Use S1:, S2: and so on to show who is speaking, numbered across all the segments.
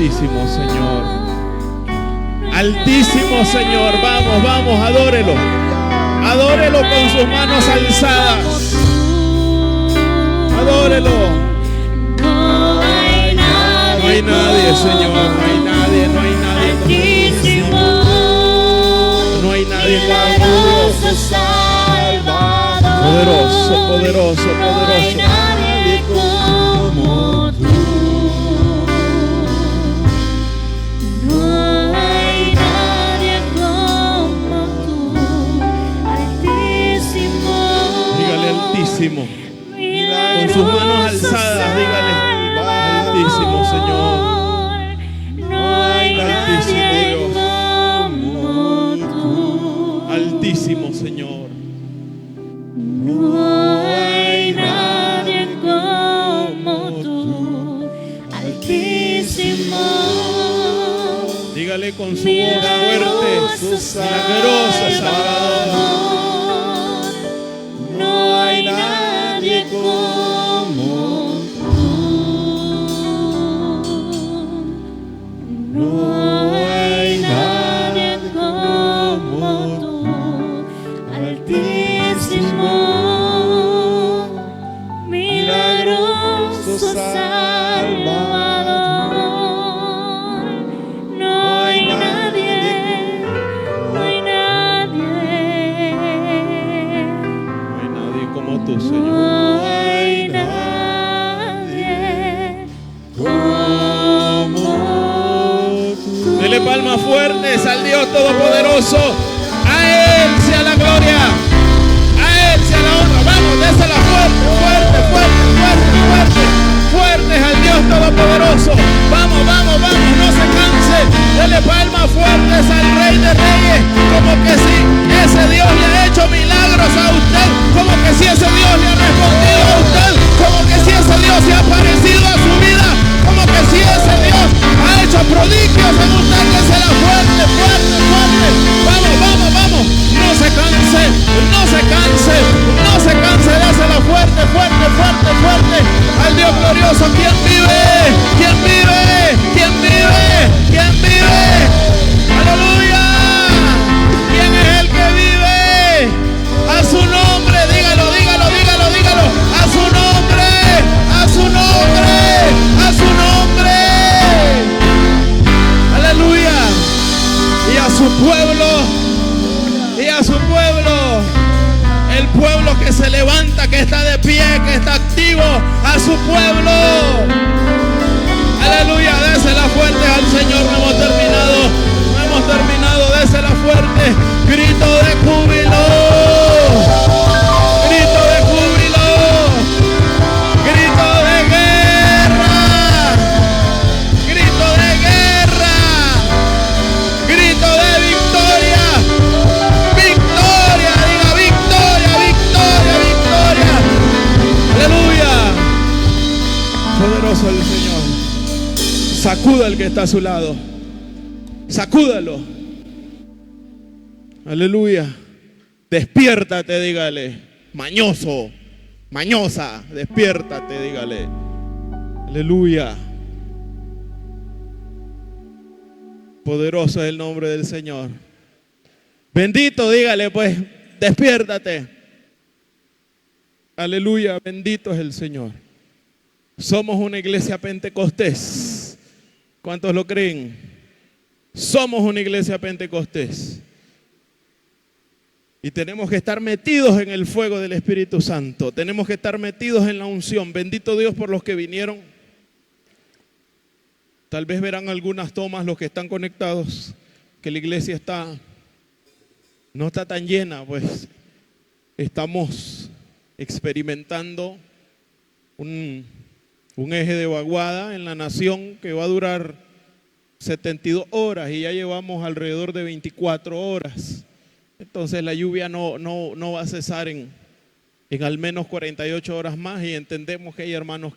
S1: Altísimo Señor. Altísimo Señor. Vamos, vamos, adórelo. Adórelo con sus manos alzadas. Adórelo. No hay nadie, Señor. No hay nadie, no hay nadie como tú, Señor. No hay nadie como tú, Dios. Poderoso, poderoso, poderoso. Con sus manos alzadas, dígale: Altísimo Señor, Altísimo Dios, Altísimo Señor.
S2: No hay nadie como tú, Altísimo.
S1: Dígale con su voz fuerte: milagroso Salvador.
S2: Como tú, no hay nadie como tú, Altísimo, milagroso Salvador. No hay nadie, no hay nadie,
S1: no hay nadie como tú, Señor. Dele palmas fuertes al Dios Todopoderoso. A Él sea la gloria, a Él sea la honra. Vamos, désela fuerte, fuerte, fuerte, fuerte, fuerte. Fuertes al Dios Todopoderoso. Vamos, vamos, vamos, no se canse. Dele palmas fuertes al Rey de Reyes. Como que si ese Dios le ha hecho milagros a usted. Como que si ese Dios le ha respondido a usted. Como que si ese Dios se ha parecido a su vida. Como que si ese Dios ha hecho prodigios en usted. Désela fuerte, fuerte, fuerte. Vamos, vamos, vamos. No se canse, no se canse, no se canse. Désela fuerte, fuerte, fuerte, fuerte. Al Dios glorioso. ¿Quién vive? ¿Quién vive? ¿Quién vive? ¿Quién vive? ¡Aleluya! ¿Quién es el que vive? A su nombre, dígalo, dígalo, dígalo, dígalo. A su nombre, a su nombre, a su nombre. Aleluya. Y a su pueblo, y a su pueblo. El pueblo que se levanta, que está de pie, que está activo. A su pueblo. Aleluya, désela fuerte al Señor. No hemos terminado, no hemos terminado. Désela fuerte. Grito de júbilo, grito de júbilo, grito de guerra, grito de guerra, grito de victoria, victoria, diga victoria, victoria, victoria. Aleluya. Poderoso el Señor. Sacuda al que está a su lado. Sacúdalo. Aleluya. Despiértate, dígale. Mañoso, mañosa, despiértate, dígale. Aleluya. Poderoso es el nombre del Señor. Bendito, dígale pues, despiértate. Aleluya, bendito es el Señor. Somos una iglesia pentecostés. ¿Cuántos lo creen? Somos una iglesia pentecostés. Y tenemos que estar metidos en el fuego del Espíritu Santo. Tenemos que estar metidos en la unción. Bendito Dios por los que vinieron. Tal vez verán algunas tomas los que están conectados, que la iglesia no está tan llena, pues estamos experimentando un eje de vaguada en la nación que va a durar 72 horas y ya llevamos alrededor de 24 horas. Entonces la lluvia no va a cesar en al menos 48 horas más, y entendemos que hay hermanos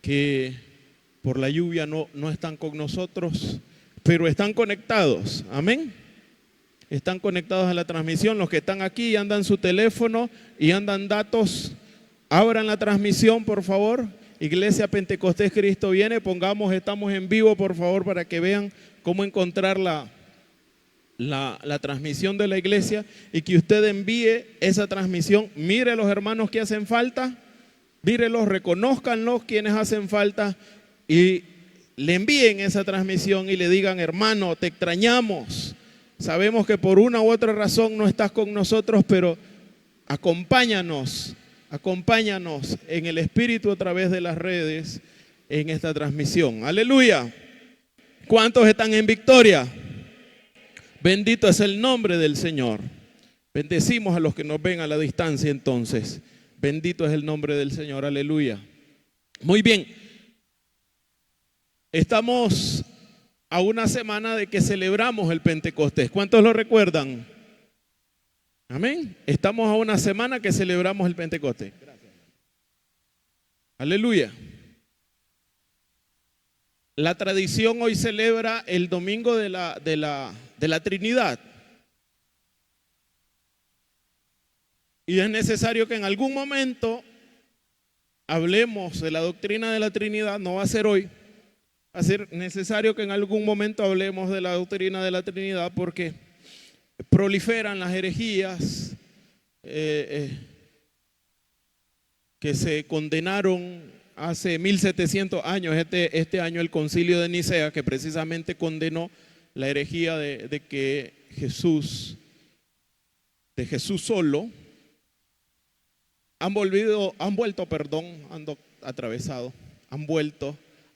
S1: que por la lluvia no están con nosotros, pero están conectados. Amén. Están conectados a la transmisión. Los que están aquí y andan su teléfono y andan datos, abran la transmisión por favor Iglesia Pentecostés Cristo Viene. Pongamos, estamos en vivo, por favor, para que vean cómo encontrar la transmisión de la iglesia y que usted envíe esa transmisión. Mire a los hermanos que hacen falta, mírelos, reconózcanlos quienes hacen falta y le envíen esa transmisión y le digan: hermano, te extrañamos. Sabemos que por una u otra razón no estás con nosotros, pero acompáñanos en el Espíritu a través de las redes en esta transmisión. Aleluya. ¿Cuántos están en victoria? Bendito es el nombre del Señor. Bendecimos a los que nos ven a la distancia entonces. Bendito es el nombre del Señor. Aleluya. Muy bien. Estamos a una semana de que celebramos el Pentecostés. ¿Cuántos lo recuerdan? Amén. Estamos a una semana que celebramos el Pentecostés. Aleluya. La tradición hoy celebra el domingo de la Trinidad. Y es necesario que en algún momento hablemos de la doctrina de la Trinidad. No va a ser hoy. Va a ser necesario que en algún momento hablemos de la doctrina de la Trinidad, porque proliferan las herejías que se condenaron hace 1700 años. Este año el Concilio de Nicea, que precisamente condenó la herejía de Jesús solo, han vuelto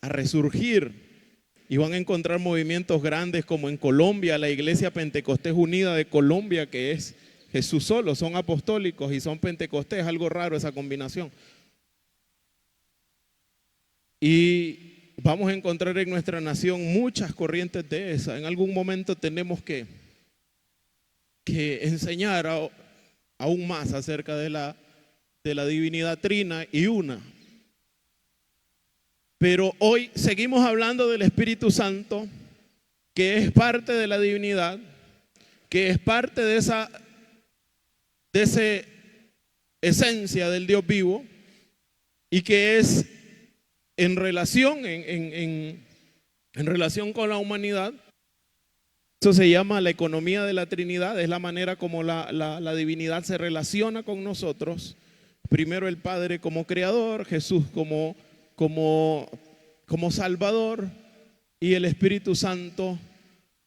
S1: a resurgir y van a encontrar movimientos grandes como en Colombia, la Iglesia Pentecostés Unida de Colombia, que es Jesús solo, son apostólicos y son pentecostés, algo raro esa combinación. Y vamos a encontrar en nuestra nación muchas corrientes de esa. En algún momento tenemos que enseñar aún más acerca de la divinidad trina y una. Pero hoy seguimos hablando del Espíritu Santo, que es parte de la divinidad, que es parte de esa esencia del Dios vivo y que es en relación con la humanidad. Eso se llama la economía de la Trinidad, es la manera como la divinidad se relaciona con nosotros. Primero el Padre como creador, Jesús como Salvador y el Espíritu Santo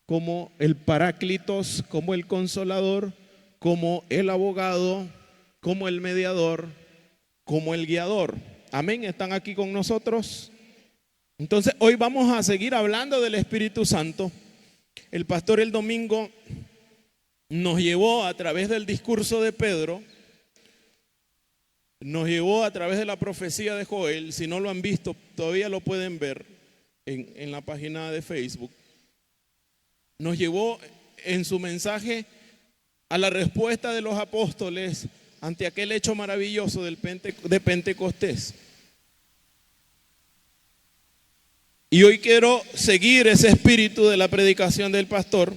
S1: como el Paráclitos, como el Consolador, como el Abogado, como el Mediador, como el Guiador. Amén, ¿están aquí con nosotros? Entonces hoy vamos a seguir hablando del Espíritu Santo. El pastor el domingo nos llevó a través del discurso de Pedro, nos llevó a través de la profecía de Joel. Si no lo han visto, todavía lo pueden ver en la página de Facebook. Nos llevó en su mensaje a la respuesta de los apóstoles ante aquel hecho maravilloso de Pentecostés. Y hoy quiero seguir ese espíritu de la predicación del pastor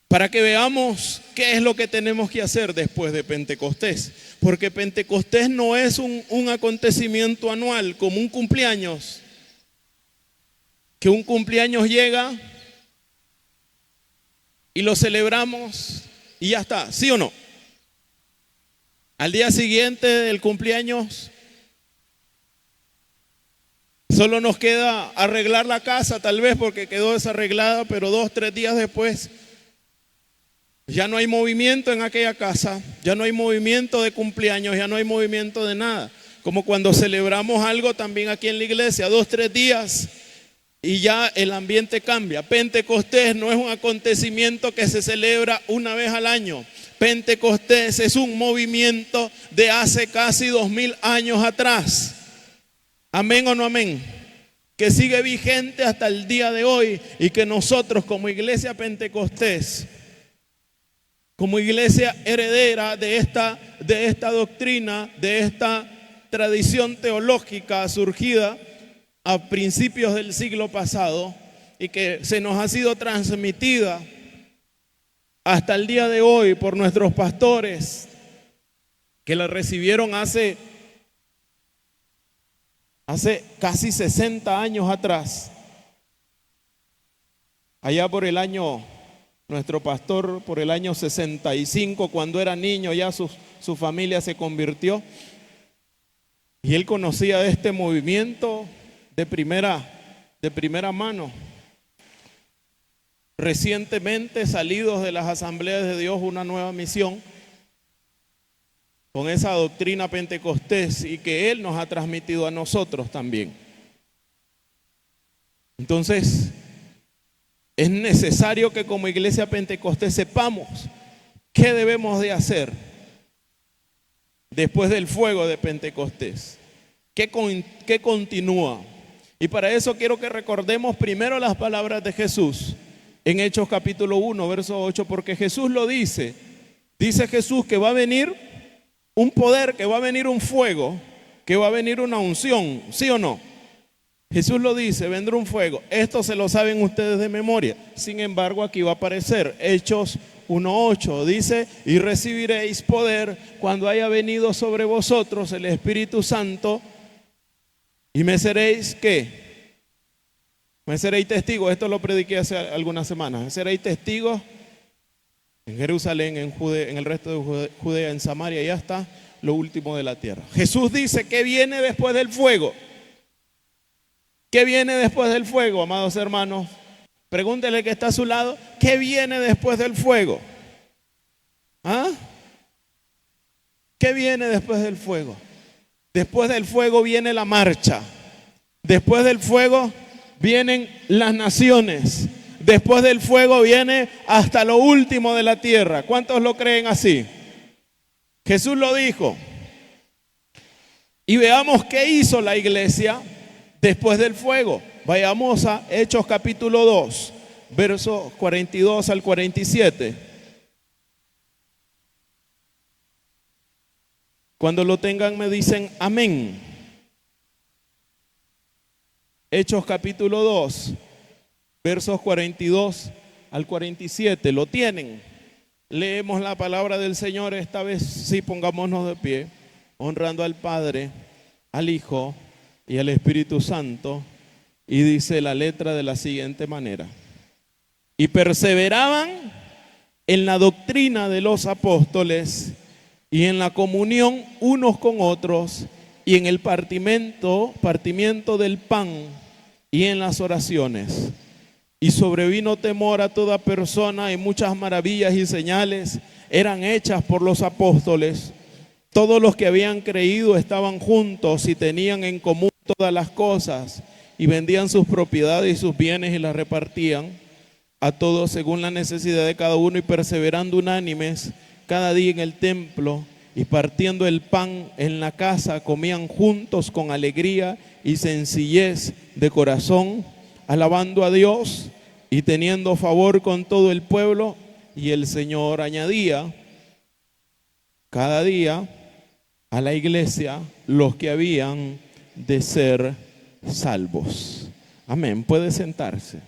S1: para que veamos qué es lo que tenemos que hacer después de Pentecostés. Porque Pentecostés no es un acontecimiento anual como un cumpleaños, que un cumpleaños llega y lo celebramos y ya está, ¿sí o no? Al día siguiente del cumpleaños solo nos queda arreglar la casa, tal vez porque quedó desarreglada, pero 2 o 3 días después ya no hay movimiento en aquella casa, ya no hay movimiento de cumpleaños, ya no hay movimiento de nada. Como cuando celebramos algo también aquí en la iglesia, 2 o 3 días y ya el ambiente cambia. Pentecostés no es un acontecimiento que se celebra una vez al año. Pentecostés es un movimiento de hace casi 2000 años atrás. Amén o no amén. Que sigue vigente hasta el día de hoy y que nosotros como iglesia Pentecostés, como iglesia heredera de esta doctrina, de esta tradición teológica surgida a principios del siglo pasado y que se nos ha sido transmitida hasta el día de hoy por nuestros pastores que la recibieron hace hace casi 60 años atrás, allá por el año, nuestro pastor por el año 65, cuando era niño ya su familia se convirtió y él conocía de este movimiento de primera mano. Recientemente salidos de las asambleas de Dios, una nueva misión con esa doctrina pentecostés y que Él nos ha transmitido a nosotros también. Entonces, es necesario que como iglesia pentecostés sepamos qué debemos de hacer después del fuego de Pentecostés. ¿Qué continúa? Y para eso quiero que recordemos primero las palabras de Jesús en Hechos capítulo 1, verso 8, porque Jesús lo dice. Dice Jesús que va a venir un poder, que va a venir un fuego, que va a venir una unción, ¿sí o no? Jesús lo dice, vendrá un fuego. Esto se lo saben ustedes de memoria. Sin embargo, aquí va a aparecer Hechos 1:8. Dice, y recibiréis poder cuando haya venido sobre vosotros el Espíritu Santo y me seréis, ¿qué? Me seréis testigos. Esto lo prediqué hace algunas semanas. Me seréis testigos en Jerusalén, en Judea, en el resto de Judea, en Samaria, y hasta lo último de la tierra. Jesús dice que viene después del fuego. ¿Qué viene después del fuego, amados hermanos? Pregúntele que está a su lado, ¿qué viene después del fuego? ¿Ah? ¿Qué viene después del fuego? Después del fuego viene la marcha. Después del fuego vienen las naciones. Después del fuego viene hasta lo último de la tierra. ¿Cuántos lo creen así? Jesús lo dijo. Y veamos qué hizo la iglesia después del fuego. Vayamos a Hechos capítulo 2, versos 42 al 47. Cuando lo tengan me dicen amén. Hechos capítulo 2, versos 42 al 47. ¿Lo tienen? Leemos la palabra del Señor. Esta vez sí, pongámonos de pie, honrando al Padre, al Hijo y al Espíritu Santo. Y dice la letra de la siguiente manera: y perseveraban en la doctrina de los apóstoles y en la comunión unos con otros y en el partimiento del pan y en las oraciones. Y sobrevino temor a toda persona y muchas maravillas y señales eran hechas por los apóstoles. Todos los que habían creído estaban juntos y tenían en común todas las cosas y vendían sus propiedades y sus bienes y las repartían a todos según la necesidad de cada uno, y perseverando unánimes cada día en el templo y partiendo el pan en la casa, comían juntos con alegría y sencillez de corazón, alabando a Dios y teniendo favor con todo el pueblo. Y el Señor añadía cada día a la iglesia los que habían de ser salvos. Amén. Puede sentarse.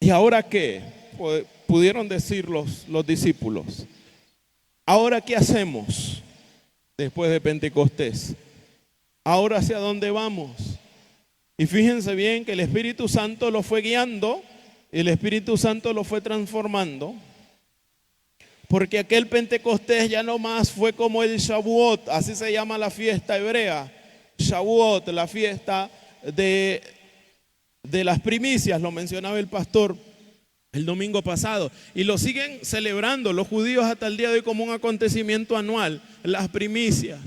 S1: ¿Y ahora qué? Pudieron decir los discípulos. ¿Ahora qué hacemos después de Pentecostés? ¿Ahora hacia dónde vamos? Y fíjense bien que el Espíritu Santo lo fue guiando, el Espíritu Santo lo fue transformando, porque aquel Pentecostés ya no más fue como el Shavuot, así se llama la fiesta hebrea. Shavuot, la fiesta de las primicias, lo mencionaba el pastor el domingo pasado, y lo siguen celebrando los judíos hasta el día de hoy como un acontecimiento anual, las primicias.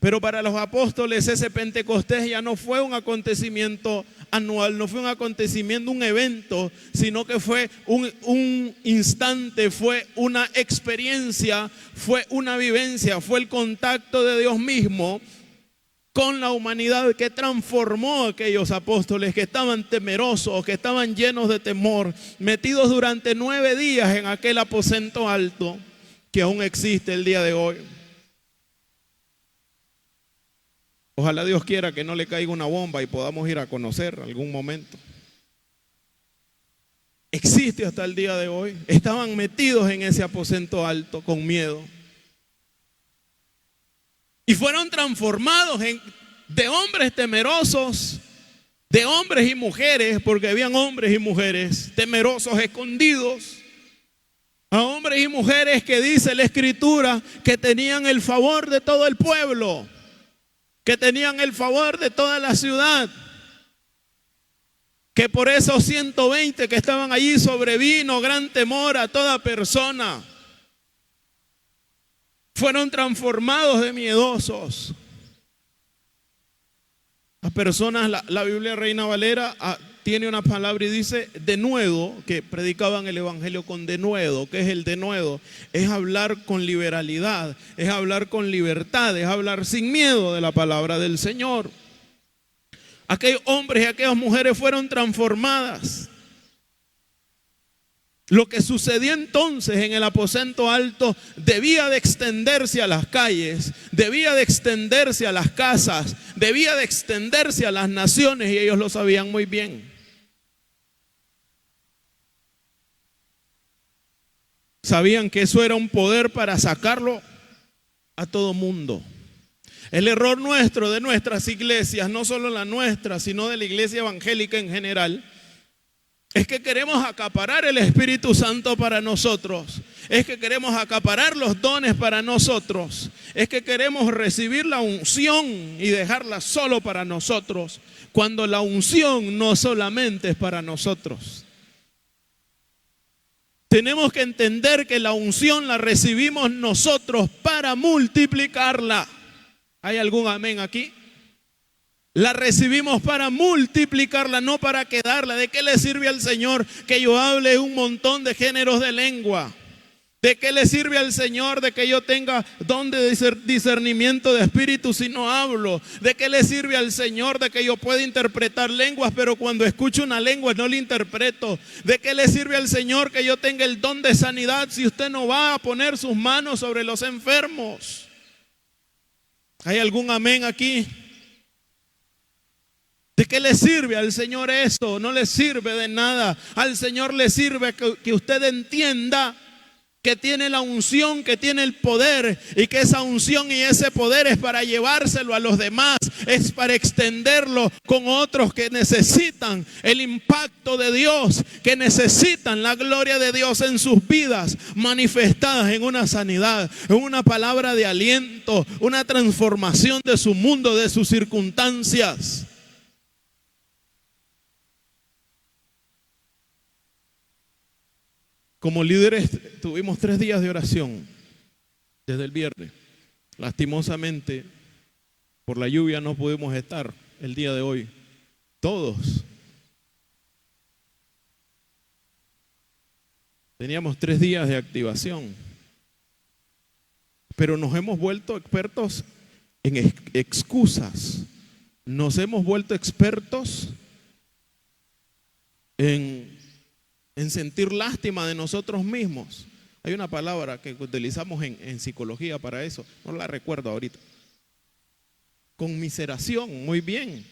S1: Pero para los apóstoles ese Pentecostés ya no fue un acontecimiento anual, no fue un acontecimiento, un evento, sino que fue un instante, fue una experiencia, fue una vivencia, fue el contacto de Dios mismo con la humanidad, que transformó a aquellos apóstoles que estaban temerosos, que estaban llenos de temor, metidos durante 9 días en aquel aposento alto que aún existe el día de hoy. Ojalá Dios quiera que no le caiga una bomba y podamos ir a conocer algún momento. Existe hasta el día de hoy. Estaban metidos en ese aposento alto con miedo. Y fueron transformados de hombres temerosos, de hombres y mujeres, porque habían hombres y mujeres temerosos escondidos, a hombres y mujeres que dice la Escritura que tenían el favor de todo el pueblo, que tenían el favor de toda la ciudad, que por esos 120 que estaban allí sobrevino gran temor a toda persona. Fueron transformados de miedosos a personas. La Biblia Reina Valera tiene una palabra y dice denuedo, que predicaban el evangelio con denuedo. ¿Qué es el denuedo? Es hablar con liberalidad, es hablar con libertad, es hablar sin miedo de la palabra del Señor. Aquellos hombres y aquellas mujeres fueron transformadas. Lo que sucedió entonces en el aposento alto debía de extenderse a las calles, debía de extenderse a las casas, debía de extenderse a las naciones, y ellos lo sabían muy bien. Sabían que eso era un poder para sacarlo a todo mundo. El error nuestro, de nuestras iglesias, no solo la nuestra, sino de la iglesia evangélica en general, es que queremos acaparar el Espíritu Santo para nosotros. Es que queremos acaparar los dones para nosotros. Es que queremos recibir la unción y dejarla solo para nosotros, cuando la unción no solamente es para nosotros. Tenemos que entender que la unción la recibimos nosotros para multiplicarla. ¿Hay algún amén aquí? La recibimos para multiplicarla, no para quedarla. ¿De qué le sirve al Señor que yo hable un montón de géneros de lengua? ¿De qué le sirve al Señor de que yo tenga don de discernimiento de espíritu si no hablo? ¿De qué le sirve al Señor de que yo pueda interpretar lenguas, pero cuando escucho una lengua no la interpreto? ¿De qué le sirve al Señor que yo tenga el don de sanidad si usted no va a poner sus manos sobre los enfermos? ¿Hay algún amén aquí? ¿De qué le sirve al Señor eso? No le sirve de nada. Al Señor le sirve que usted entienda que tiene la unción, que tiene el poder, y que esa unción y ese poder es para llevárselo a los demás, es para extenderlo con otros que necesitan el impacto de Dios, que necesitan la gloria de Dios en sus vidas, manifestadas en una sanidad, en una palabra de aliento, una transformación de su mundo, de sus circunstancias. Como líderes tuvimos 3 días de oración desde el viernes. Lastimosamente, por la lluvia no pudimos estar el día de hoy. Todos. Teníamos 3 días de activación. Pero nos hemos vuelto expertos en excusas. Nos hemos vuelto expertos en sentir lástima de nosotros mismos. Hay una palabra que utilizamos en psicología para eso, no la recuerdo ahorita. Conmiseración, muy bien.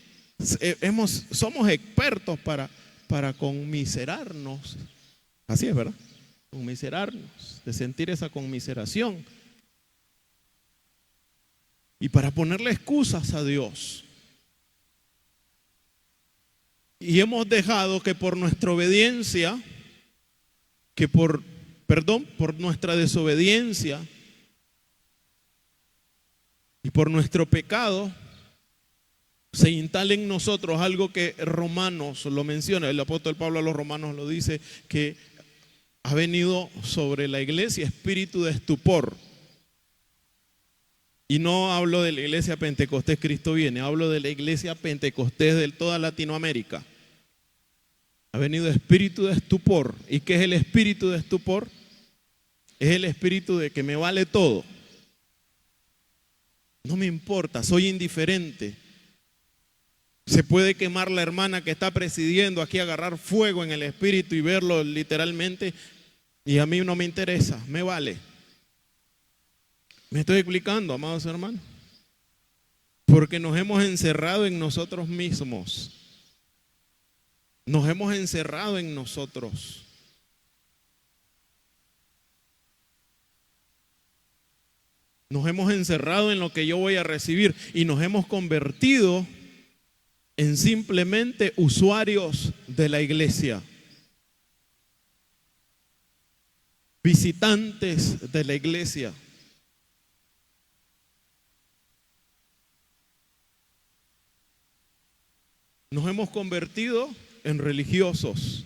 S1: Somos expertos para conmiserarnos. Así es, ¿verdad? Conmiserarnos, de sentir esa conmiseración. Y para ponerle excusas a Dios. Y hemos dejado que por nuestra obediencia, por nuestra desobediencia y por nuestro pecado, se instale en nosotros algo que Romanos lo menciona. El apóstol Pablo a los romanos lo dice, que ha venido sobre la iglesia espíritu de estupor. Y no hablo de la iglesia Pentecostés Cristo viene, hablo de la iglesia Pentecostés de toda Latinoamérica. Ha venido espíritu de estupor. ¿Y qué es el espíritu de estupor? Es el espíritu de que me vale todo. No me importa, soy indiferente. Se puede quemar la hermana que está presidiendo aquí, agarrar fuego en el espíritu y verlo literalmente, y a mí no me interesa, me vale. ¿Me estoy explicando, amados hermanos? Porque nos hemos encerrado en nosotros mismos. Nos hemos encerrado en nosotros. Nos hemos encerrado en lo que yo voy a recibir y nos hemos convertido en simplemente usuarios de la iglesia, visitantes de la iglesia. Nos hemos convertido en religiosos,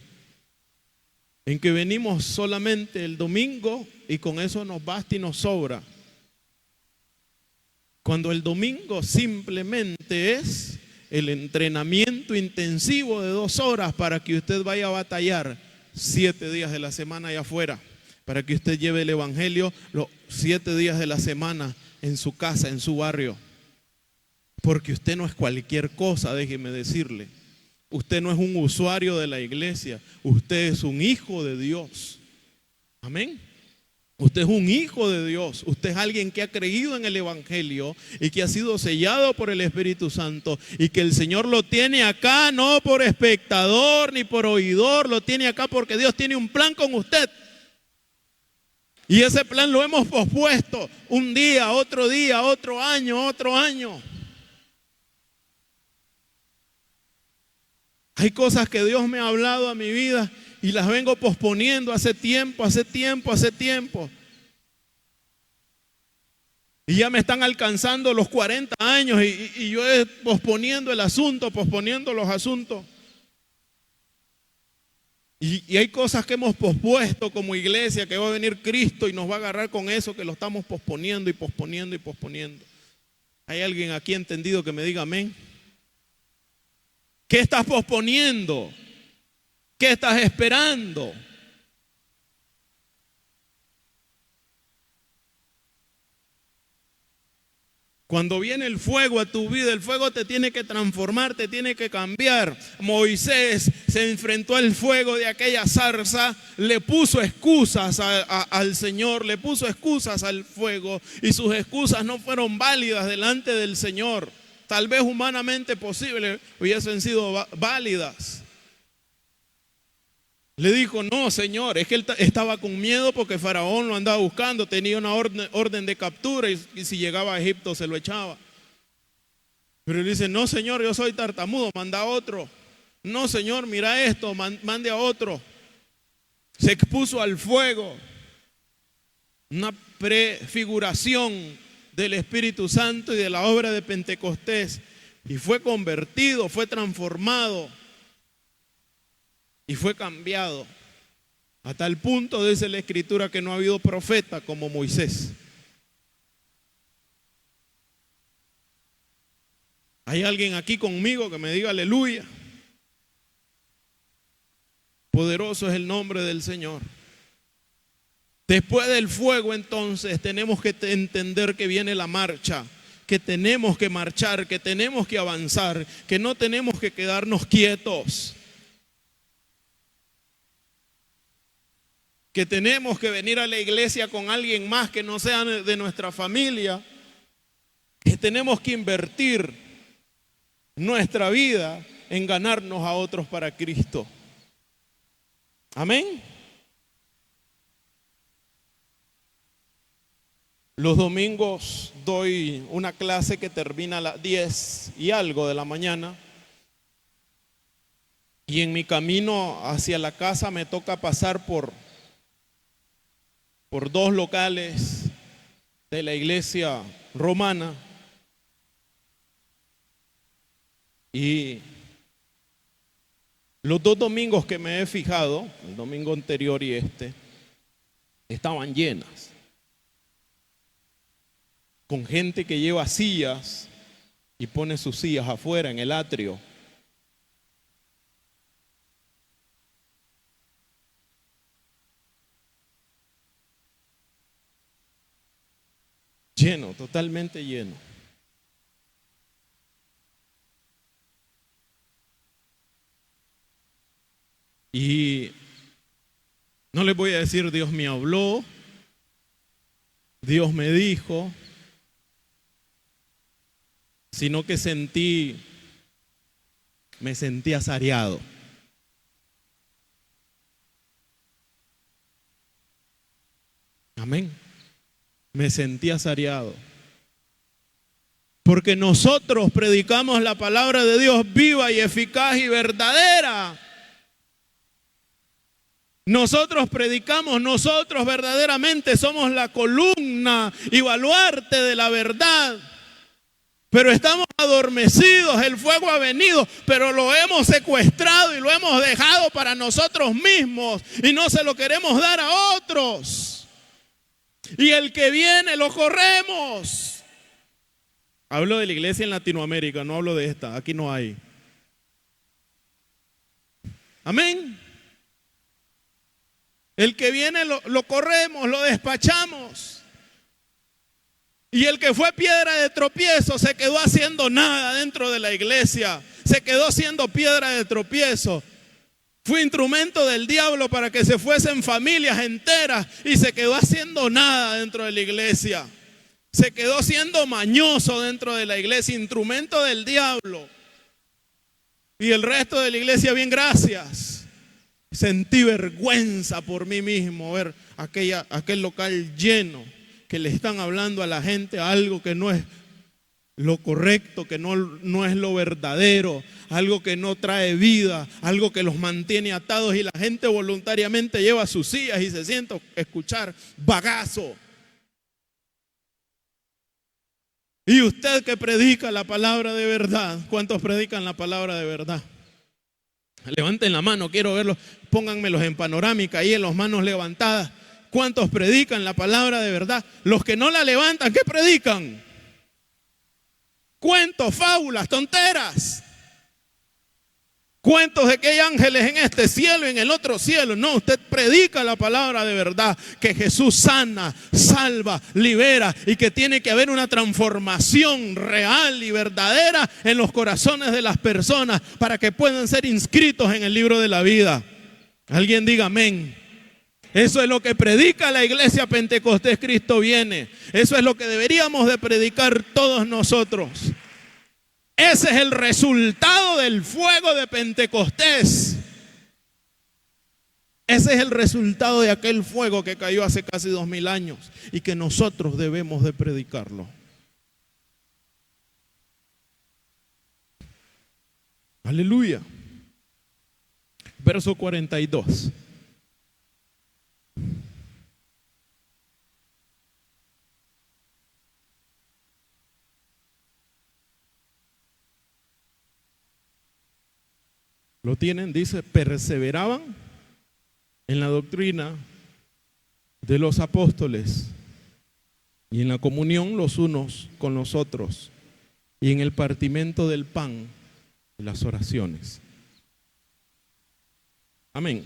S1: en que venimos solamente el domingo y con eso nos basta y nos sobra. Cuando el domingo simplemente es el entrenamiento intensivo de 2 horas para que usted vaya a batallar 7 días de la semana allá afuera, para que usted lleve el evangelio los 7 días de la semana en su casa, en su barrio. Porque usted no es cualquier cosa, déjeme decirle. Usted no es un usuario de la iglesia, usted es un hijo de Dios. Amén. Usted es un hijo de Dios, usted es alguien que ha creído en el evangelio y que ha sido sellado por el Espíritu Santo y que el Señor lo tiene acá no por espectador ni por oidor, lo tiene acá porque Dios tiene un plan con usted. Y ese plan lo hemos pospuesto un día, otro año, otro año. Hay cosas que Dios me ha hablado a mi vida y las vengo posponiendo hace tiempo. Y ya me están alcanzando los 40 años y yo posponiendo el asunto, posponiendo los asuntos. Y hay cosas que hemos pospuesto como iglesia, que va a venir Cristo y nos va a agarrar con eso, que lo estamos posponiendo y posponiendo y posponiendo. ¿Hay alguien aquí entendido que me diga amén? ¿Qué estás posponiendo? ¿Qué estás esperando? Cuando viene el fuego a tu vida, el fuego te tiene que transformar, te tiene que cambiar. Moisés se enfrentó al fuego de aquella zarza, le puso excusas al Señor, le puso excusas al fuego y sus excusas no fueron válidas delante del Señor. Tal vez humanamente posible hubiesen sido válidas. Le dijo, no, Señor, es que él estaba con miedo porque Faraón lo andaba buscando, tenía una orden de captura y si llegaba a Egipto se lo echaba. Pero él dice, no, Señor, yo soy tartamudo, manda a otro. No, Señor, mira esto, mande a otro. Se expuso al fuego, una prefiguración del Espíritu Santo y de la obra de Pentecostés, y fue convertido, fue transformado y fue cambiado a tal punto, dice la Escritura, que no ha habido profeta como Moisés. ¿Hay alguien aquí conmigo que me diga aleluya? Poderoso es el nombre del Señor. Después del fuego, entonces, tenemos que entender que viene la marcha, que tenemos que marchar, que tenemos que avanzar, que no tenemos que quedarnos quietos, que tenemos que venir a la iglesia con alguien más que no sea de nuestra familia, que tenemos que invertir nuestra vida en ganarnos a otros para Cristo. Amén. Los domingos doy una clase que termina a las 10 y algo de la mañana. Y en mi camino hacia la casa me toca pasar por 2 locales de la iglesia romana. Y los 2 domingos que me he fijado, el domingo anterior y estaban llenas, con gente que lleva sillas y pone sus sillas afuera en el atrio. Lleno, totalmente lleno. Y no les voy a decir Dios me habló, Dios me dijo, sino que me sentí azareado. Amén. Me sentí azareado. Porque nosotros predicamos la palabra de Dios viva y eficaz y verdadera. Nosotros predicamos, nosotros verdaderamente somos la columna y baluarte de la verdad. Pero estamos adormecidos, el fuego ha venido, pero lo hemos secuestrado y lo hemos dejado para nosotros mismos y no se lo queremos dar a otros. Y el que viene lo corremos. Hablo de la iglesia en Latinoamérica, no hablo de esta, aquí no hay. Amén. El que viene lo corremos, lo despachamos. Y el que fue piedra de tropiezo se quedó haciendo nada dentro de la iglesia. Se quedó siendo piedra de tropiezo. Fue instrumento del diablo para que se fuesen familias enteras y se quedó haciendo nada dentro de la iglesia. Se quedó siendo mañoso dentro de la iglesia, instrumento del diablo. Y el resto de la iglesia, bien, gracias. Sentí vergüenza por mí mismo ver aquel local lleno, que le están hablando a la gente algo que no es lo correcto, que no es lo verdadero, algo que no trae vida, algo que los mantiene atados, y la gente voluntariamente lleva sus sillas y se sienta a escuchar bagazo. Y usted que predica la palabra de verdad, ¿cuántos predican la palabra de verdad? Levanten la mano, quiero verlos, pónganmelos en panorámica ahí en las manos levantadas. ¿Cuántos predican la palabra de verdad? Los que no la levantan, ¿qué predican? Cuentos, fábulas, tonteras. Cuentos de que hay ángeles en este cielo y en el otro cielo. No, usted predica la palabra de verdad, que Jesús sana, salva, libera y que tiene que haber una transformación real y verdadera en los corazones de las personas para que puedan ser inscritos en el libro de la vida. Alguien diga amén. Eso es lo que predica la iglesia Pentecostés Cristo viene. Eso es lo que deberíamos de predicar todos nosotros. Ese es el resultado del fuego de Pentecostés. Ese es el resultado de aquel fuego que cayó hace casi 2000 años y que nosotros debemos de predicarlo. Aleluya. Verso 42. Lo tienen, dice, perseveraban en la doctrina de los apóstoles y en la comunión los unos con los otros y en el partimiento del pan y las oraciones. Amén.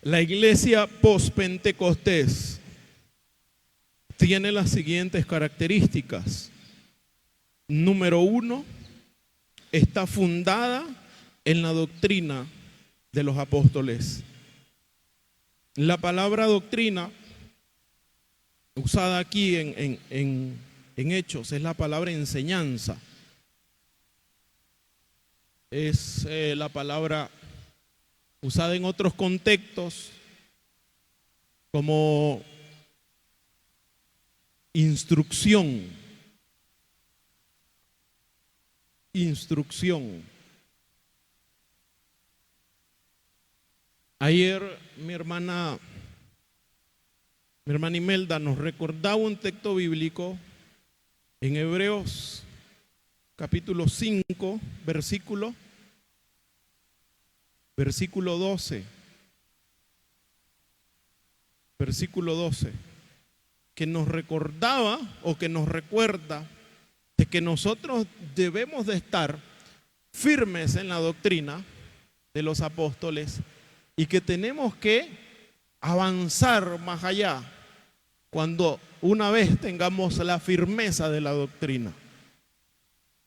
S1: La iglesia post-Pentecostés tiene las siguientes características. Número 1, está fundada en la doctrina de los apóstoles. La palabra doctrina usada aquí en Hechos es la palabra enseñanza. Es la palabra usada en otros contextos como instrucción. Ayer mi hermana Imelda nos recordaba un texto bíblico en Hebreos capítulo 5, versículo 12. Versículo 12, que nos recordaba o que nos recuerda de que nosotros debemos de estar firmes en la doctrina de los apóstoles y que tenemos que avanzar más allá cuando una vez tengamos la firmeza de la doctrina.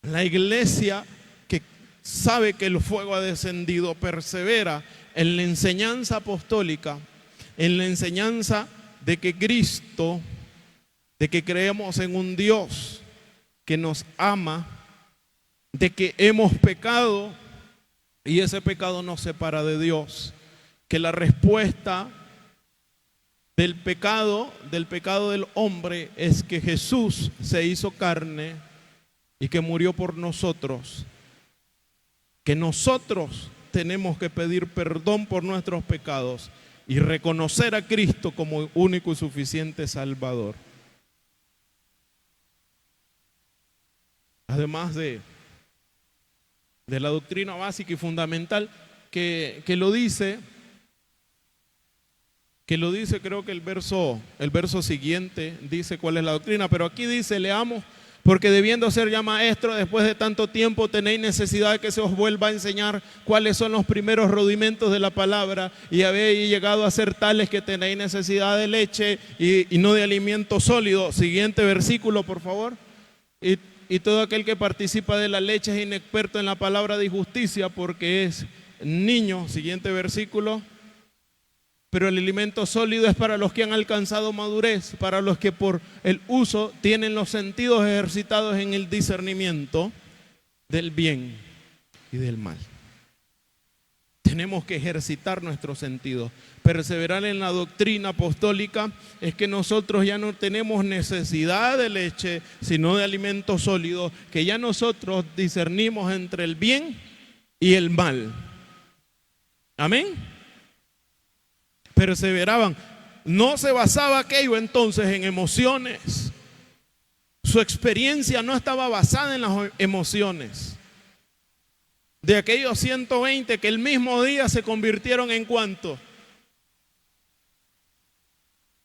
S1: La iglesia que sabe que el fuego ha descendido persevera en la enseñanza apostólica, en la enseñanza de que Cristo, de que creemos en un Dios que nos ama, de que hemos pecado y ese pecado nos separa de Dios, que la respuesta del pecado del hombre es que Jesús se hizo carne y que murió por nosotros, que nosotros tenemos que pedir perdón por nuestros pecados y reconocer a Cristo como único y suficiente Salvador. Además de la doctrina básica y fundamental que lo dice, creo que el verso siguiente dice cuál es la doctrina, pero aquí dice, leamos: porque debiendo ser ya maestro después de tanto tiempo, tenéis necesidad de que se os vuelva a enseñar cuáles son los primeros rudimentos de la palabra, y habéis llegado a ser tales que tenéis necesidad de leche y no de alimento sólido. Siguiente versículo, por favor. Y todo aquel que participa de la leche es inexperto en la palabra de justicia, porque es niño. Siguiente versículo. Pero el alimento sólido es para los que han alcanzado madurez, para los que por el uso tienen los sentidos ejercitados en el discernimiento del bien y del mal. Tenemos que ejercitar nuestros sentidos. Perseverar en la doctrina apostólica es que nosotros ya no tenemos necesidad de leche, sino de alimento sólido, que ya nosotros discernimos entre el bien y el mal. Amén. Perseveraban. No se basaba aquello entonces en emociones. Su experiencia no estaba basada en las emociones. De aquellos 120 que el mismo día se convirtieron en ¿cuánto?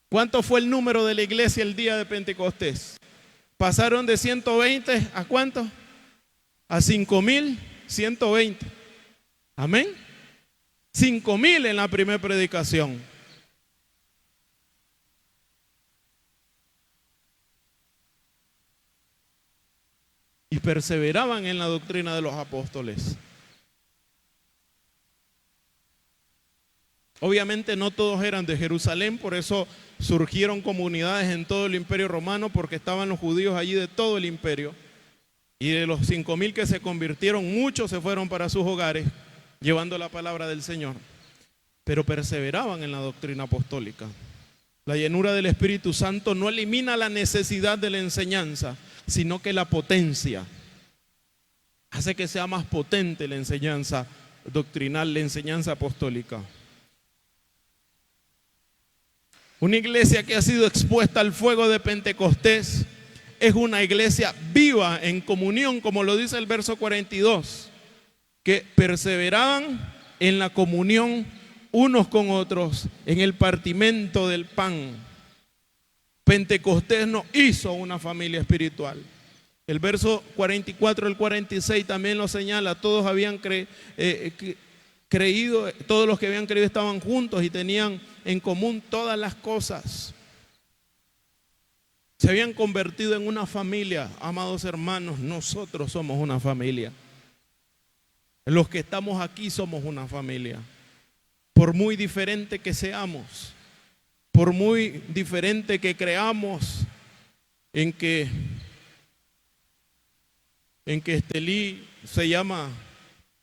S1: ¿Cuánto fue el número de la iglesia el día de Pentecostés? Pasaron de 120 ¿a cuánto? A 5,120. Amén. 5,000 en la primera predicación. Y perseveraban en la doctrina de los apóstoles. Obviamente no todos eran de Jerusalén, por eso surgieron comunidades en todo el imperio romano, porque estaban los judíos allí de todo el imperio. Y de los 5,000 que se convirtieron, muchos se fueron para sus hogares, llevando la palabra del Señor, pero perseveraban en la doctrina apostólica. La llenura del Espíritu Santo no elimina la necesidad de la enseñanza, sino que la potencia. Hace que sea más potente la enseñanza doctrinal, la enseñanza apostólica. Una iglesia que ha sido expuesta al fuego de Pentecostés es una iglesia viva en comunión, como lo dice el verso 42. Que perseveraban en la comunión unos con otros, en el partimento del pan. Pentecostés nos hizo una familia espiritual. El verso 44 al 46 también lo señala. Todos habían creído, todos los que habían creído estaban juntos y tenían en común todas las cosas. Se habían convertido en una familia. Amados hermanos, nosotros somos una familia. Los que estamos aquí somos una familia. Por muy diferente que seamos, por muy diferente que creamos en que Estelí se llama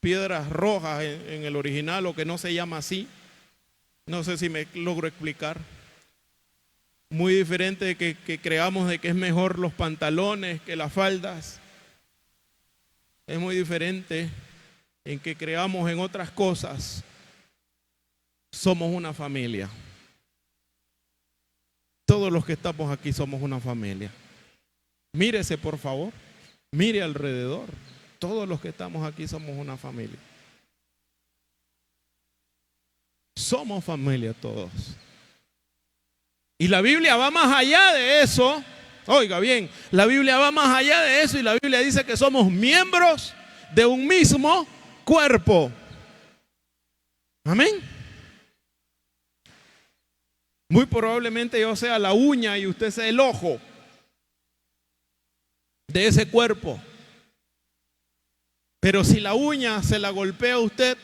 S1: Piedras Rojas en el original, o que no se llama así. No sé si me logro explicar. Muy diferente de que creamos de que es mejor los pantalones que las faldas. Es muy diferente en que creamos en otras cosas. Somos una familia. Todos los que estamos aquí somos una familia. Mírese, por favor. Mire alrededor. Todos los que estamos aquí somos una familia. Somos familia todos. Y la Biblia va más allá de eso. Oiga bien, la Biblia va más allá de eso, y la Biblia dice que somos miembros de un mismo cuerpo. Amén. Muy probablemente yo sea la uña y usted sea el ojo de ese cuerpo. Pero si la uña se la golpea a usted,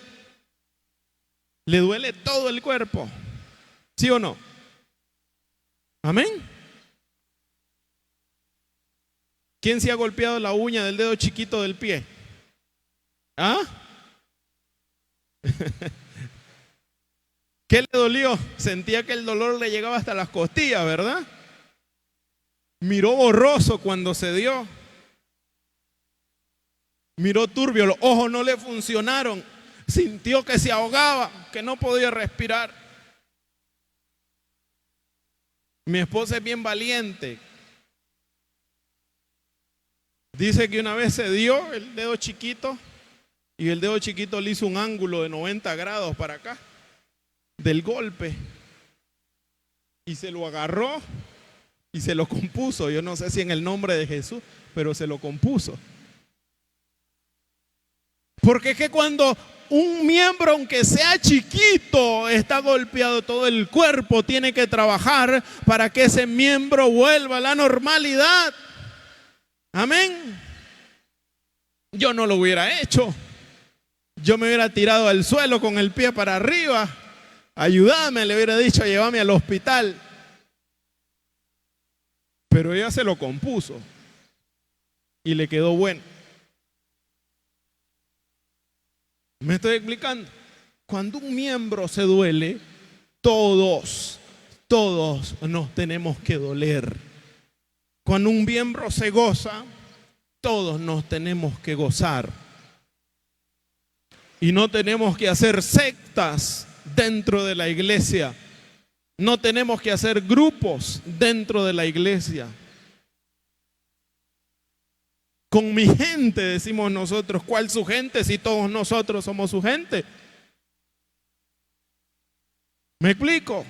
S1: le duele todo el cuerpo. ¿Sí o no? Amén. ¿Quién se ha golpeado la uña del dedo chiquito del pie? ¿Ah? ¿Qué le dolió? Sentía que el dolor le llegaba hasta las costillas, ¿verdad? Miró borroso cuando se dio. Miró turbio, los ojos no le funcionaron. Sintió que se ahogaba, que no podía respirar. Mi esposa es bien valiente. Dice que una vez se dio el dedo chiquito y el dedo chiquito le hizo un ángulo de 90 grados para acá del golpe y se lo agarró y se lo compuso. Yo no sé si en el nombre de Jesús, pero se lo compuso. Porque es que cuando un miembro, aunque sea chiquito, está golpeado, todo el cuerpo tiene que trabajar para que ese miembro vuelva a la normalidad. Amén. Yo no lo hubiera hecho. Yo me hubiera tirado al suelo con el pie para arriba. Ayúdame, le hubiera dicho, llévame al hospital. Pero ella se lo compuso y le quedó bueno. ¿Me estoy explicando? Cuando un miembro se duele, todos nos tenemos que doler. Cuando un miembro se goza, todos nos tenemos que gozar. Y no tenemos que hacer sectas dentro de la iglesia. No tenemos que hacer grupos dentro de la iglesia. Con mi gente, decimos nosotros. ¿Cuál su gente si todos nosotros somos su gente? ¿Me explico?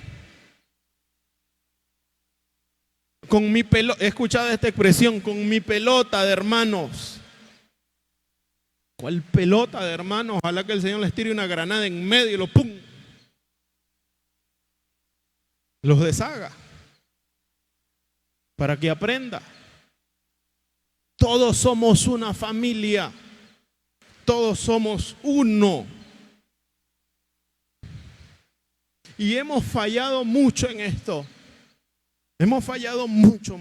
S1: Con mi pelota, he escuchado esta expresión, con mi pelota de hermanos. ¿Cuál pelota de hermanos? Ojalá que el Señor les tire una granada en medio y lo pum. Los deshaga. Para que aprenda. Todos somos una familia. Todos somos uno. Y hemos fallado mucho en esto. Hemos fallado mucho.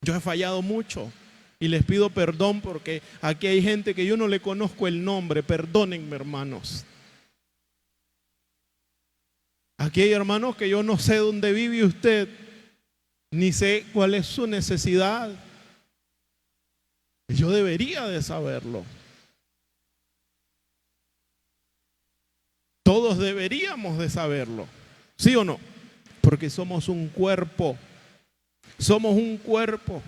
S1: Yo he fallado mucho. Y les pido perdón porque aquí hay gente que yo no le conozco el nombre. Perdónenme, hermanos. Aquí hay hermanos que yo no sé dónde vive usted. Ni sé cuál es su necesidad. Yo debería de saberlo. Todos deberíamos de saberlo. ¿Sí o no? Porque somos un cuerpo. Somos un cuerpo.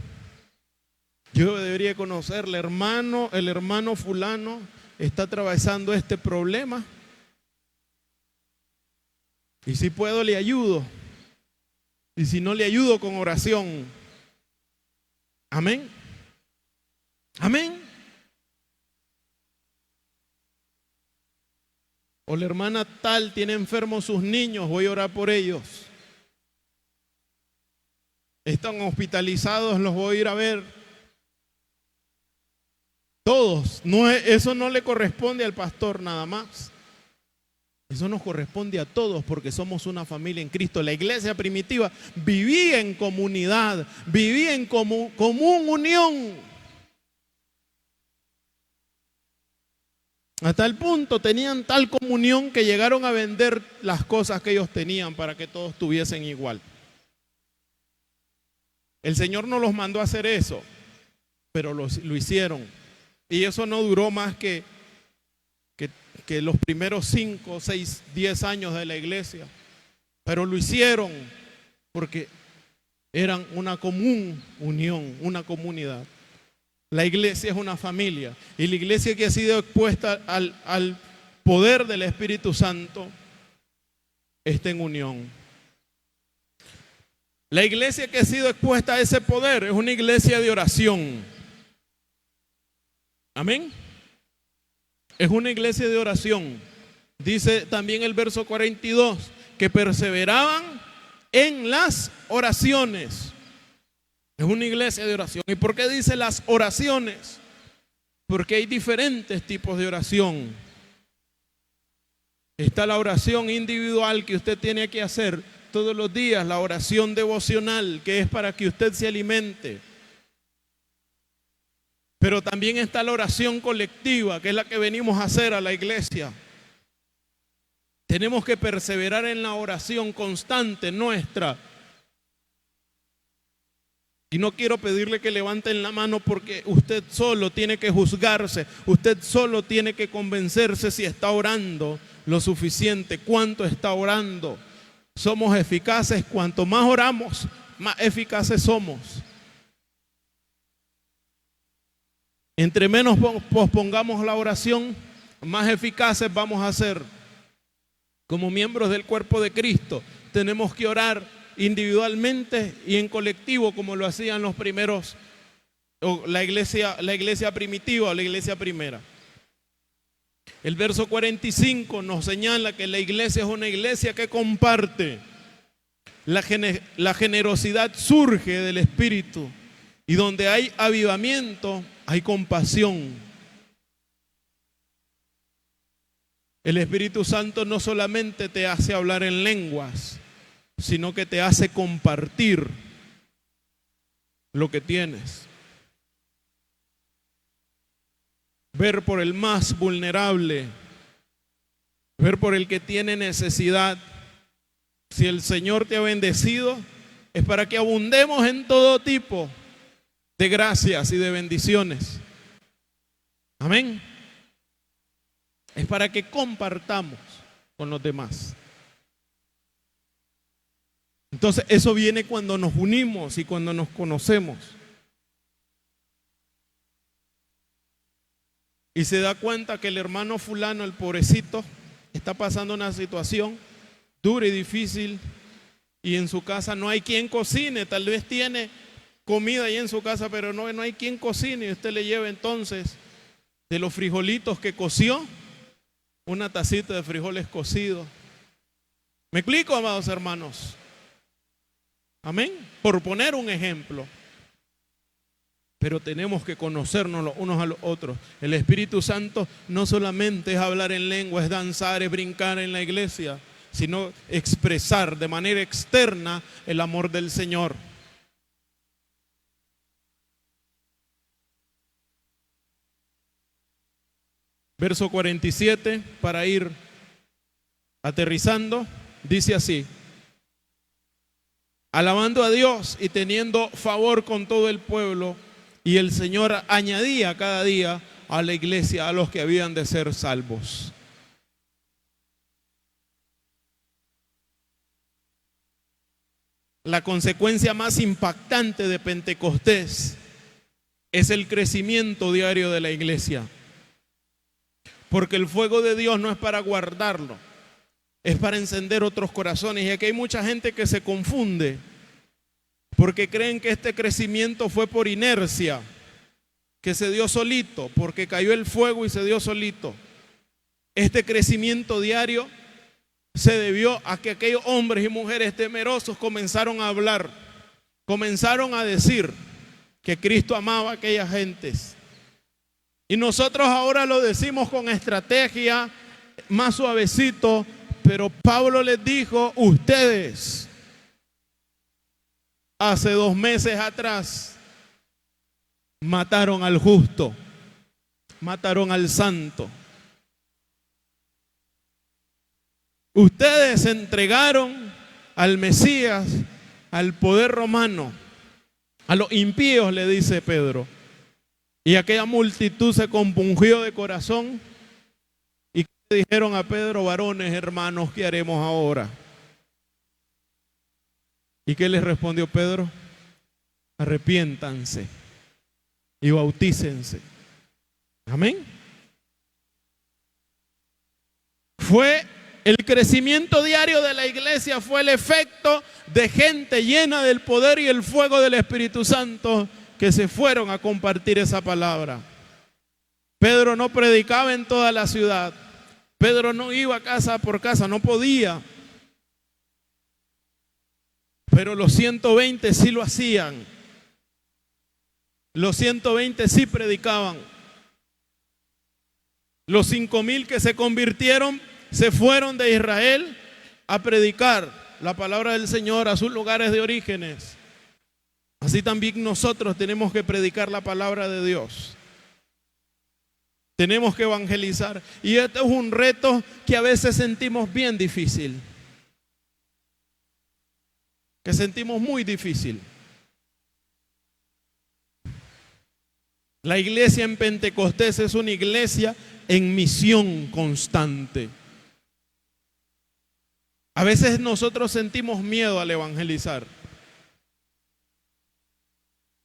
S1: Yo debería conocerle, hermano, el hermano fulano está atravesando este problema. Y si puedo le ayudo. Y si no le ayudo con oración. Amén. Amén. O la hermana tal tiene enfermos sus niños, voy a orar por ellos. Están hospitalizados, los voy a ir a ver. Todos. Eso no le corresponde al pastor nada más. Eso nos corresponde a todos porque somos una familia en Cristo. La iglesia primitiva vivía en comunidad, vivía en común unión. Hasta el punto tenían tal comunión que llegaron a vender las cosas que ellos tenían para que todos tuviesen igual. El Señor no los mandó a hacer eso, pero lo hicieron. Y eso no duró más que los primeros 5, 6, 10 años de la iglesia. Pero lo hicieron porque eran una común unión, una comunidad. La iglesia es una familia. Y la iglesia que ha sido expuesta al poder del Espíritu Santo está en unión. La iglesia que ha sido expuesta a ese poder es una iglesia de oración. Amén. Es una iglesia de oración. Dice también el verso 42 que perseveraban en las oraciones. Es una iglesia de oración. ¿Y por qué dice las oraciones? Porque hay diferentes tipos de oración. Está la oración individual que usted tiene que hacer todos los días, la oración devocional, que es para que usted se alimente. Pero también está la oración colectiva, que es la que venimos a hacer a la iglesia. Tenemos que perseverar en la oración constante nuestra. Y no quiero pedirle que levanten la mano porque usted solo tiene que juzgarse, usted solo tiene que convencerse si está orando lo suficiente, cuánto está orando. Somos eficaces, cuanto más oramos, más eficaces somos. Entre menos pospongamos la oración, más eficaces vamos a ser. Como miembros del cuerpo de Cristo, tenemos que orar individualmente y en colectivo, como lo hacían los primeros, o la iglesia primitiva o la iglesia primera. El verso 45 nos señala que la iglesia es una iglesia que comparte. La generosidad surge del Espíritu, y donde hay avivamiento, hay compasión. El Espíritu Santo no solamente te hace hablar en lenguas, sino que te hace compartir lo que tienes. Ver por el más vulnerable, ver por el que tiene necesidad. Si el Señor te ha bendecido, es para que abundemos en todo tipo de gracias y de bendiciones. Amén. Es para que compartamos con los demás. Entonces eso viene cuando nos unimos y cuando nos conocemos. Y se da cuenta que el hermano fulano, el pobrecito, está pasando una situación dura y difícil, y en su casa no hay quien cocine. Tal vez tiene comida ahí en su casa, pero no hay quien cocine, y usted le lleva entonces de los frijolitos que coció, una tacita de frijoles cocidos. ¿Me explico, amados hermanos? Amén. Por poner un ejemplo. Pero tenemos que conocernos los unos a los otros. El Espíritu Santo no solamente es hablar en lengua, es danzar, es brincar en la iglesia, sino expresar de manera externa el amor del Señor. Verso 47, para ir aterrizando, dice así: alabando a Dios y teniendo favor con todo el pueblo, y el Señor añadía cada día a la iglesia a los que habían de ser salvos. La consecuencia más impactante de Pentecostés es el crecimiento diario de la iglesia. Porque el fuego de Dios no es para guardarlo, es para encender otros corazones. Y aquí hay mucha gente que se confunde porque creen que este crecimiento fue por inercia, que se dio solito, porque cayó el fuego y se dio solito. Este crecimiento diario se debió a que aquellos hombres y mujeres temerosos comenzaron a hablar, comenzaron a decir que Cristo amaba a aquellas gentes. Y nosotros ahora lo decimos con estrategia, más suavecito, pero Pablo les dijo: ustedes hace 2 meses atrás mataron al justo, mataron al santo. Ustedes se entregaron al Mesías, al poder romano, a los impíos, le dice Pedro. Y aquella multitud se compungió de corazón y le dijeron a Pedro: varones, hermanos, ¿qué haremos ahora? ¿Y qué les respondió Pedro? Arrepiéntanse y bautícense. Amén. Fue el crecimiento diario de la iglesia, fue el efecto de gente llena del poder y el fuego del Espíritu Santo que se fueron a compartir esa palabra. Pedro no predicaba en toda la ciudad. Pedro no iba casa por casa, no podía. Pero los 120 sí lo hacían. Los 120 sí predicaban. Los 5,000 que se convirtieron se fueron de Israel a predicar la palabra del Señor a sus lugares de orígenes. Así también nosotros tenemos que predicar la palabra de Dios. Tenemos que evangelizar. Y este es un reto que a veces sentimos bien difícil. Que sentimos muy difícil. La iglesia en Pentecostés es una iglesia en misión constante. A veces nosotros sentimos miedo al evangelizar.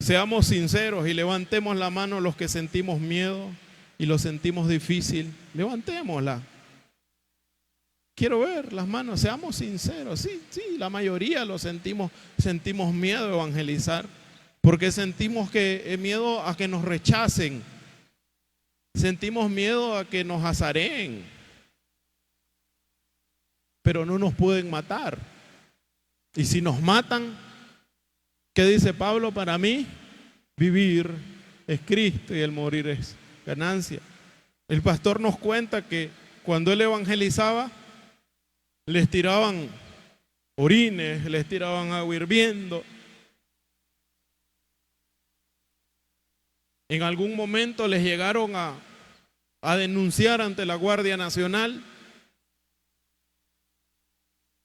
S1: Seamos sinceros y levantemos la mano los que sentimos miedo y lo sentimos difícil. Levantémosla. Quiero ver las manos, seamos sinceros. Sí, la mayoría lo sentimos miedo a evangelizar. Porque sentimos miedo a que nos rechacen. Sentimos miedo a que nos azareen. Pero no nos pueden matar. Y si nos matan, ¿qué dice Pablo? Para mí, vivir es Cristo y el morir es ganancia. El pastor nos cuenta que cuando él evangelizaba, les tiraban orines, les tiraban agua hirviendo. En algún momento les llegaron a denunciar ante la Guardia Nacional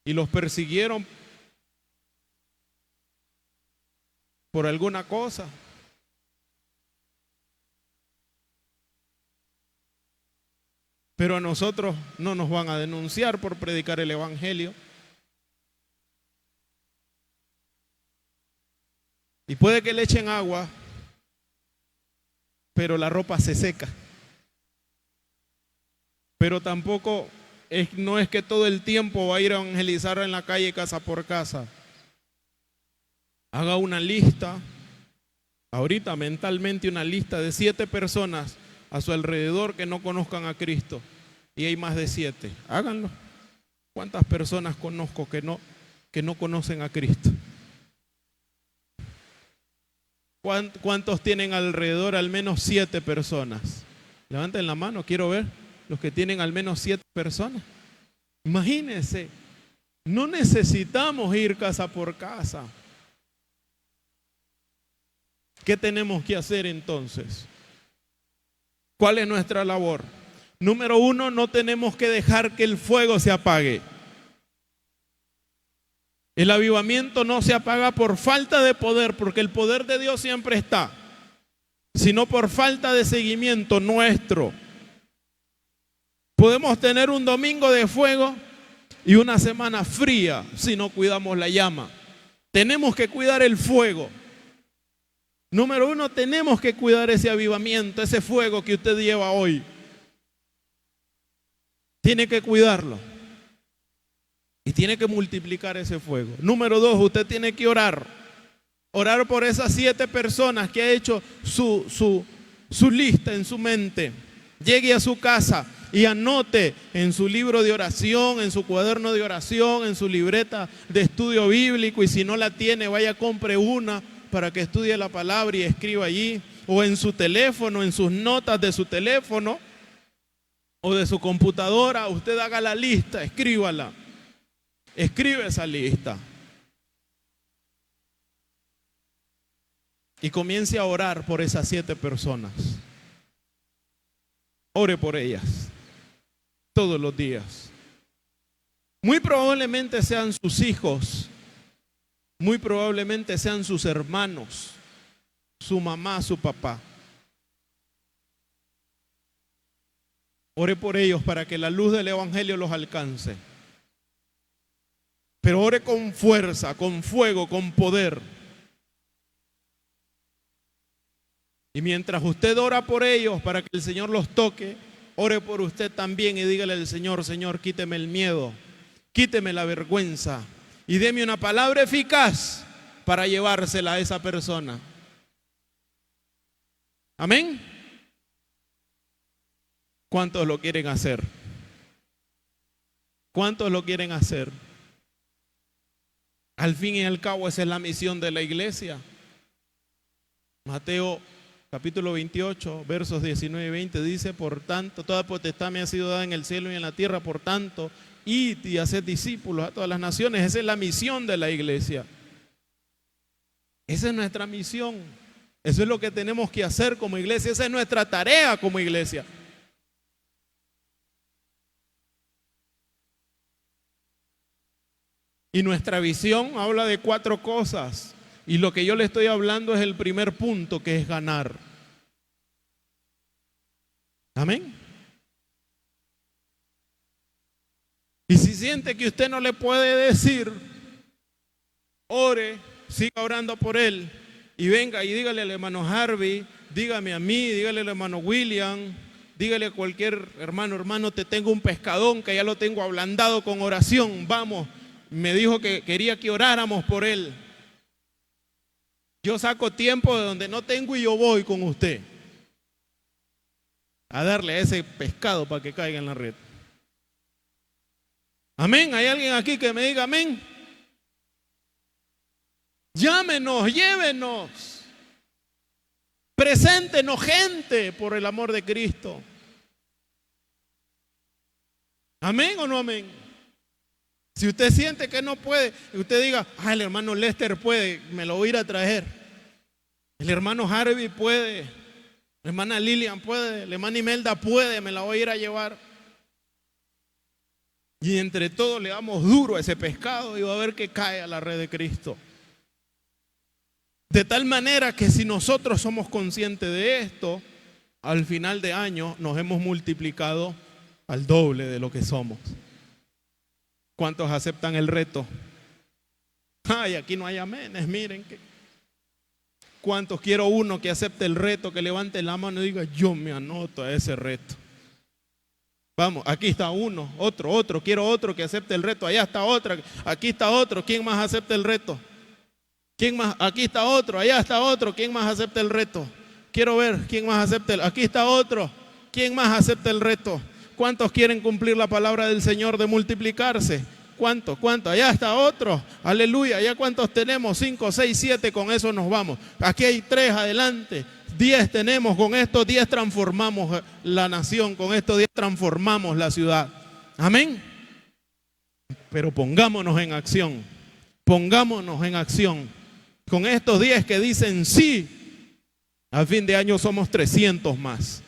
S1: y los persiguieron por alguna cosa. Pero a nosotros no nos van a denunciar por predicar el evangelio. Y puede que le echen agua, pero la ropa se seca. Pero tampoco no es que todo el tiempo va a ir a evangelizar en la calle casa por casa. Haga una lista, ahorita mentalmente una lista de 7 personas a su alrededor que no conozcan a Cristo. Y hay más de 7. Háganlo. ¿Cuántas personas conozco que no conocen a Cristo? ¿Cuántos tienen alrededor al menos 7 personas? Levanten la mano, quiero ver los que tienen al menos 7 personas. Imagínense, no necesitamos ir casa por casa. ¿Qué tenemos que hacer entonces? ¿Cuál es nuestra labor? Número 1, no tenemos que dejar que el fuego se apague. El avivamiento no se apaga por falta de poder, porque el poder de Dios siempre está, sino por falta de seguimiento nuestro. Podemos tener un domingo de fuego y una semana fría si no cuidamos la llama. Tenemos que cuidar el fuego. Número 1, tenemos que cuidar ese avivamiento, ese fuego que usted lleva hoy. Tiene que cuidarlo. Y tiene que multiplicar ese fuego. Número 2, usted tiene que orar. Orar por esas 7 personas que ha hecho su lista en su mente. Llegue a su casa y anote en su libro de oración, en su cuaderno de oración, en su libreta de estudio bíblico. Y si no la tiene, vaya, compre una para que estudie la palabra y escriba allí. O en su teléfono, en sus notas de su teléfono o de su computadora. Usted haga la lista, escríbala. Escribe esa lista. Y comience a orar por esas 7 personas. Ore por ellas todos los días. Muy probablemente sean sus hijos, muy probablemente sean sus hermanos, su mamá, su papá. Ore por ellos para que la luz del evangelio los alcance. Pero ore con fuerza, con fuego, con poder. Y mientras usted ora por ellos para que el Señor los toque, ore por usted también y dígale al Señor: Señor, quíteme el miedo, quíteme la vergüenza y deme una palabra eficaz para llevársela a esa persona. Amén. ¿Cuántos lo quieren hacer? ¿Cuántos lo quieren hacer? Al fin y al cabo, esa es la misión de la iglesia. Mateo capítulo 28, versos 19 y 20 dice: por tanto, toda potestad me ha sido dada en el cielo y en la tierra, por tanto, id y haced discípulos a todas las naciones. Esa es la misión de la iglesia. Esa es nuestra misión. Eso es lo que tenemos que hacer como iglesia. Esa es nuestra tarea como iglesia. Y nuestra visión habla de 4 cosas. Y lo que yo le estoy hablando es el primer punto, que es ganar. Amén. Y si siente que usted no le puede decir, ore, siga orando por él. Y venga y dígale al hermano Harvey, dígame a mí, dígale al hermano William, dígale a cualquier hermano, te tengo un pescadón que ya lo tengo ablandado con oración. Vamos, me dijo que quería que oráramos por él. Yo saco tiempo de donde no tengo y yo voy con usted a darle a ese pescado para que caiga en la red. Amén. ¿Hay alguien aquí que me diga amén? Llámenos, llévenos, preséntenos gente por el amor de Cristo. ¿Amén o no amén? Si usted siente que no puede, usted diga, el hermano Lester puede, me lo voy a ir a traer. El hermano Harvey puede, la hermana Lilian puede, la hermana Imelda puede, me la voy a ir a llevar. Y entre todos le damos duro a ese pescado y va a ver que cae a la red de Cristo. De tal manera que si nosotros somos conscientes de esto, al final de año nos hemos multiplicado al doble de lo que somos. ¿Cuántos aceptan el reto? Aquí no hay aménes, miren que. ¿Cuántos? Quiero uno que acepte el reto, que levante la mano y diga, yo me anoto a ese reto. Vamos, aquí está uno, otro, quiero otro que acepte el reto, allá está otra, aquí está otro, ¿quién más acepta el reto? ¿Quién más? Aquí está otro, allá está otro, ¿quién más acepta el reto? Quiero ver, ¿quién más acepta aquí está otro, ¿quién más acepta el reto? ¿Cuántos quieren cumplir la palabra del Señor de multiplicarse? ¿Cuántos? Allá está otro, aleluya, ¿ya cuántos tenemos? 5, 6, 7, con eso nos vamos. Aquí hay 3, adelante. 10 tenemos, con estos 10 transformamos la nación, con estos 10 transformamos la ciudad. Amén. Pero pongámonos en acción, Con estos 10 que dicen sí, a fin de año somos 300 más.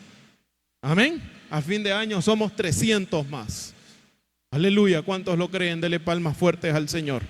S1: Amén. A fin de año somos 300 más. Aleluya. ¿Cuántos lo creen? Dele palmas fuertes al Señor.